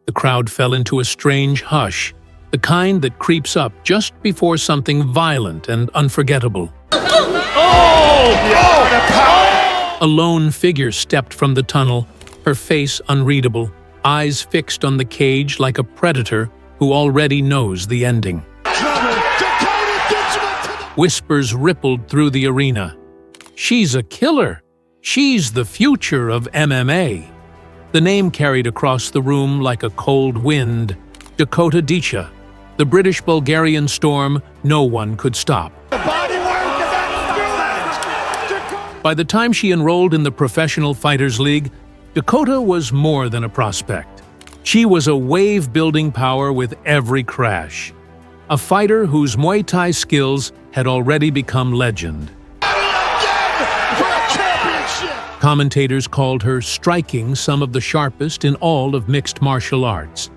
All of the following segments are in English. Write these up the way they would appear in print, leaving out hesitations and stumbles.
The crowd fell into a strange hush, the kind that creeps up just before something violent and unforgettable. A lone figure stepped from the tunnel, her face unreadable, eyes fixed on the cage like a predator who already knows the ending. Whispers rippled through the arena. "She's a killer! She's the future of MMA!" The name carried across the room like a cold wind. Dakota Ditcheva, the British-Bulgarian storm no one could stop. By the time she enrolled in the Professional Fighters League, Dakota was more than a prospect. She was a wave-building power with every crash. A fighter whose Muay Thai skills had already become legend. Commentators called her striking some of the sharpest in all of mixed martial arts.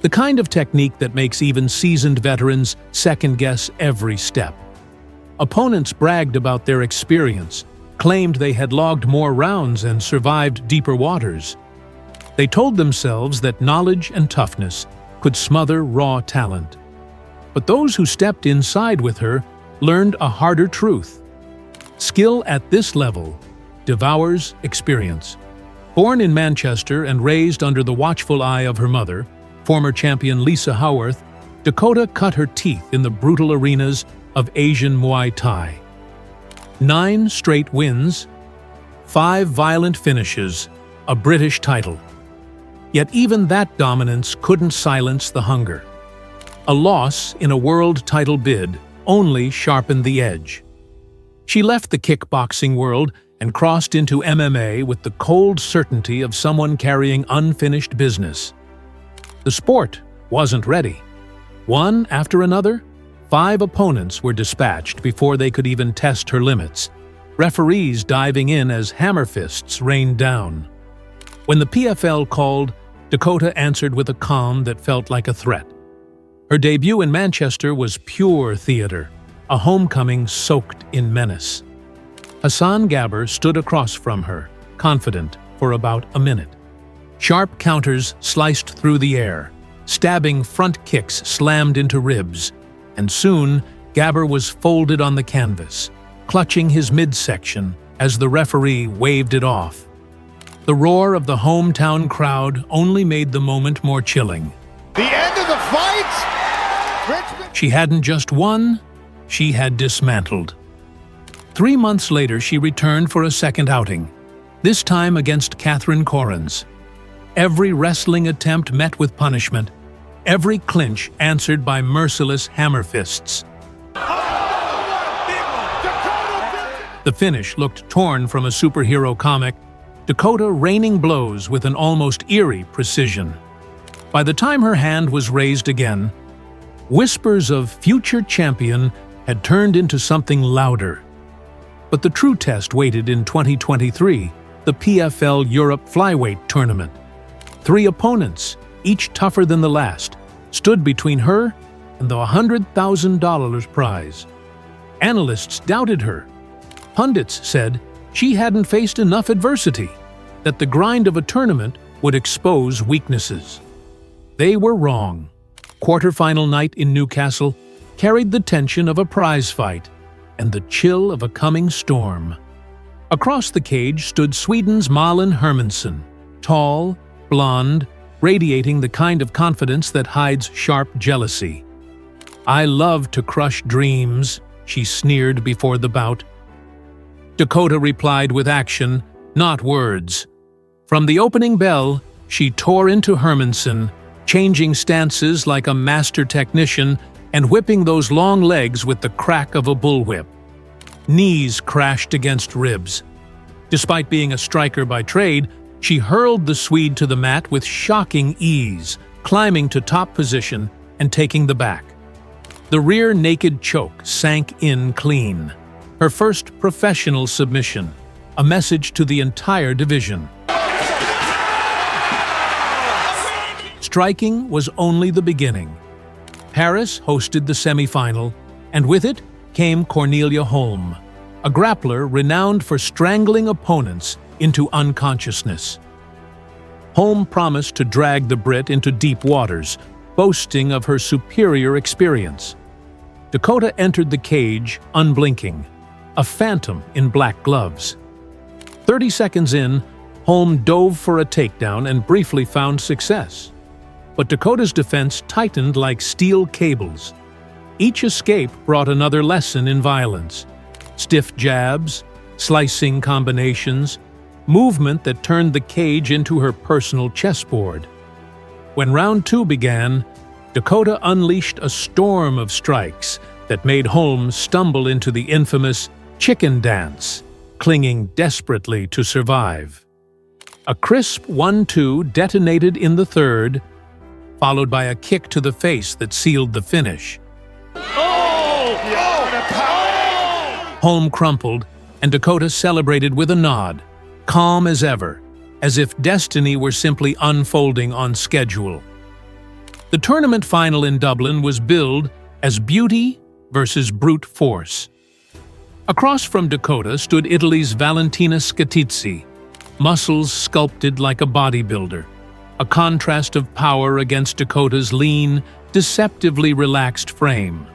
The kind of technique that makes even seasoned veterans second-guess every step. Opponents bragged about their experience, claimed they had logged more rounds and survived deeper waters. They told themselves that knowledge and toughness could smother raw talent. But those who stepped inside with her learned a harder truth. Skill at this level devours experience. Born in Manchester and raised under the watchful eye of her mother, former champion Lisa Howarth, Dakota cut her teeth in the brutal arenas of Asian Muay Thai. 9 straight wins, 5 violent finishes, a British title. Yet even that dominance couldn't silence the hunger. A loss in a world title bid only sharpened the edge. She left the kickboxing world and crossed into MMA with the cold certainty of someone carrying unfinished business. The sport wasn't ready. One after another, 5 opponents were dispatched before they could even test her limits, referees diving in as hammer fists rained down. When the PFL called, Dakota answered with a calm that felt like a threat. Her debut in Manchester was pure theater, a homecoming soaked in menace. Hassan Gabber stood across from her, confident, for about a minute. Sharp counters sliced through the air, stabbing front kicks slammed into ribs, and soon Gabber was folded on the canvas, clutching his midsection as the referee waved it off. The roar of the hometown crowd only made the moment more chilling. The end of the fight! She hadn't just won, she had dismantled. 3 months later, she returned for a second outing, this time against Catherine Correns. Every wrestling attempt met with punishment, every clinch answered by merciless hammer fists. The finish looked torn from a superhero comic, Dakota raining blows with an almost eerie precision. By the time her hand was raised again, whispers of future champion had turned into something louder. But the true test waited in 2023, the PFL Europe Flyweight Tournament. 3 opponents, each tougher than the last, stood between her and the $100,000 prize. Analysts doubted her. Pundits said she hadn't faced enough adversity, that the grind of a tournament would expose weaknesses. They were wrong. Quarterfinal night in Newcastle carried the tension of a prize fight and the chill of a coming storm. Across the cage stood Sweden's Malin Hermansson, tall, blonde, radiating the kind of confidence that hides sharp jealousy. "I love to crush dreams," she sneered before the bout. Dakota replied with action, not words. From the opening bell, she tore into Hermansson, changing stances like a master technician and whipping those long legs with the crack of a bullwhip. Knees crashed against ribs. Despite being a striker by trade, she hurled the Swede to the mat with shocking ease, climbing to top position and taking the back. The rear naked choke sank in clean. Her first professional submission, a message to the entire division. Striking was only the beginning. Paris hosted the semi-final, and with it came Cornelia Holm, a grappler renowned for strangling opponents into unconsciousness. Holm promised to drag the Brit into deep waters, boasting of her superior experience. Dakota entered the cage unblinking, a phantom in black gloves. 30 seconds in, Holm dove for a takedown and briefly found success. But Dakota's defense tightened like steel cables. Each escape brought another lesson in violence. Stiff jabs, slicing combinations, movement that turned the cage into her personal chessboard. When round 2 began, Dakota unleashed a storm of strikes that made Holm stumble into the infamous chicken dance, clinging desperately to survive. A crisp 1-2 detonated in the third, followed by a kick to the face that sealed the finish. Holm crumpled, and Dakota celebrated with a nod, calm as ever, as if destiny were simply unfolding on schedule. The tournament final in Dublin was billed as beauty versus brute force. Across from Dakota stood Italy's Valentina Scatizzi, muscles sculpted like a bodybuilder, a contrast of power against Dakota's lean, deceptively relaxed frame.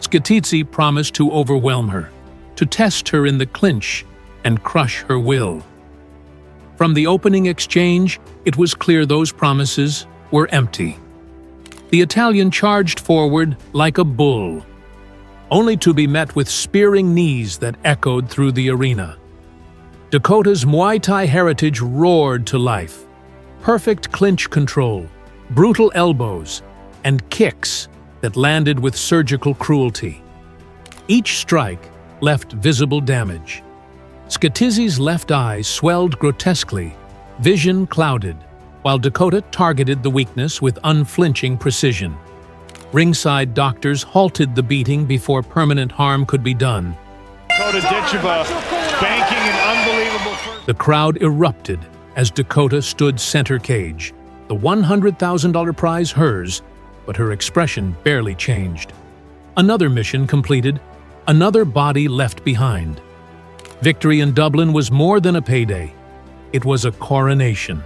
Scatizzi promised to overwhelm her, to test her in the clinch and crush her will. From the opening exchange, it was clear those promises were empty. The Italian charged forward like a bull, only to be met with spearing knees that echoed through the arena. Dakota's Muay Thai heritage roared to life. Perfect clinch control, brutal elbows, and kicks that landed with surgical cruelty. Each strike left visible damage. Scatizzi's left eye swelled grotesquely, vision clouded, while Dakota targeted the weakness with unflinching precision. Ringside doctors halted the beating before permanent harm could be done. Dakota Ditcheva banking an unbelievable first. The crowd erupted as Dakota stood center cage, the $100,000 prize hers, but her expression barely changed. Another mission completed, another body left behind. Victory in Dublin was more than a payday. It was a coronation.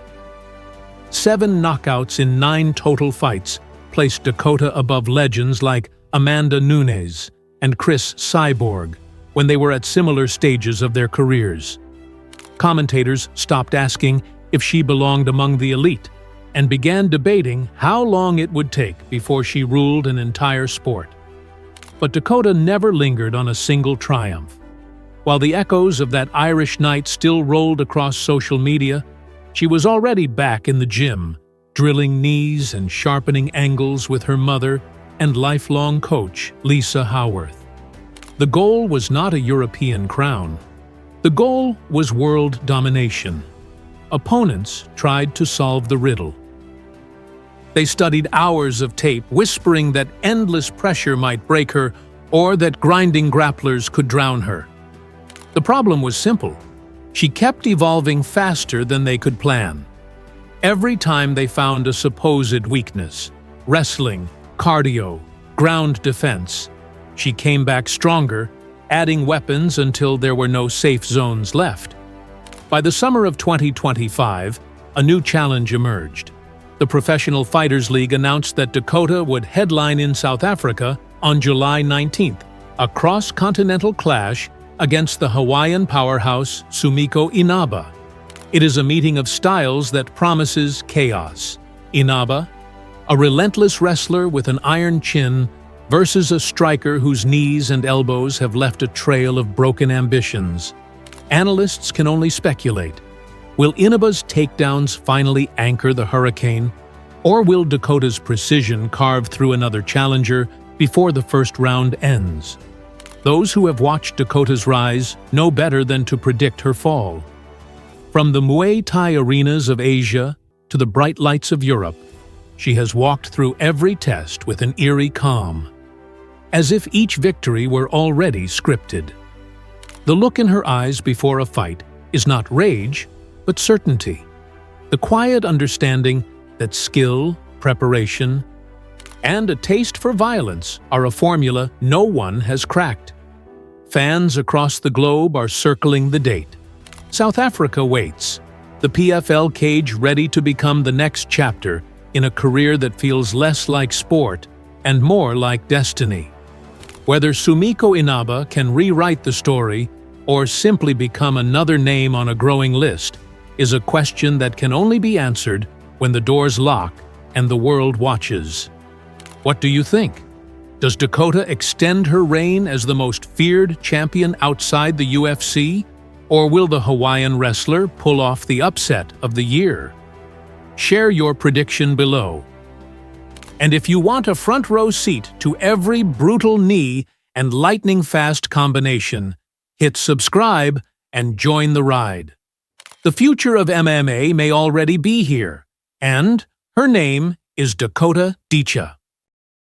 7 knockouts in 9 total fights placed Dakota above legends like Amanda Nunes and Chris Cyborg when they were at similar stages of their careers. Commentators stopped asking if she belonged among the elite and began debating how long it would take before she ruled an entire sport. But Dakota never lingered on a single triumph. While the echoes of that Irish night still rolled across social media, she was already back in the gym, drilling knees and sharpening angles with her mother and lifelong coach, Lisa Howarth. The goal was not a European crown. The goal was world domination. Opponents tried to solve the riddle. They studied hours of tape, whispering that endless pressure might break her or that grinding grapplers could drown her. The problem was simple. She kept evolving faster than they could plan. Every time they found a supposed weakness, wrestling, cardio, ground defense, she came back stronger, adding weapons until there were no safe zones left. By the summer of 2025, a new challenge emerged. The Professional Fighters League announced that Dakota would headline in South Africa on July 19th, a cross-continental clash against the Hawaiian powerhouse Sumiko Inaba. It is a meeting of styles that promises chaos. Inaba, a relentless wrestler with an iron chin, versus a striker whose knees and elbows have left a trail of broken ambitions. Analysts can only speculate. Will Inaba's takedowns finally anchor the hurricane, or will Dakota's precision carve through another challenger before the first round ends? Those who have watched Dakota's rise know better than to predict her fall. From the Muay Thai arenas of Asia to the bright lights of Europe, she has walked through every test with an eerie calm, as if each victory were already scripted. The look in her eyes before a fight is not rage, but certainty. The quiet understanding that skill, preparation, and a taste for violence are a formula no one has cracked. Fans across the globe are circling the date. South Africa waits, the PFL cage ready to become the next chapter in a career that feels less like sport and more like destiny. Whether Sumiko Inaba can rewrite the story or simply become another name on a growing list is a question that can only be answered when the doors lock and the world watches. What do you think? Does Dakota extend her reign as the most feared champion outside the UFC? Or will the Hawaiian wrestler pull off the upset of the year? Share your prediction below. And if you want a front row seat to every brutal knee and lightning-fast combination, hit subscribe and join the ride. The future of MMA may already be here, and her name is Dakota Ditcheva.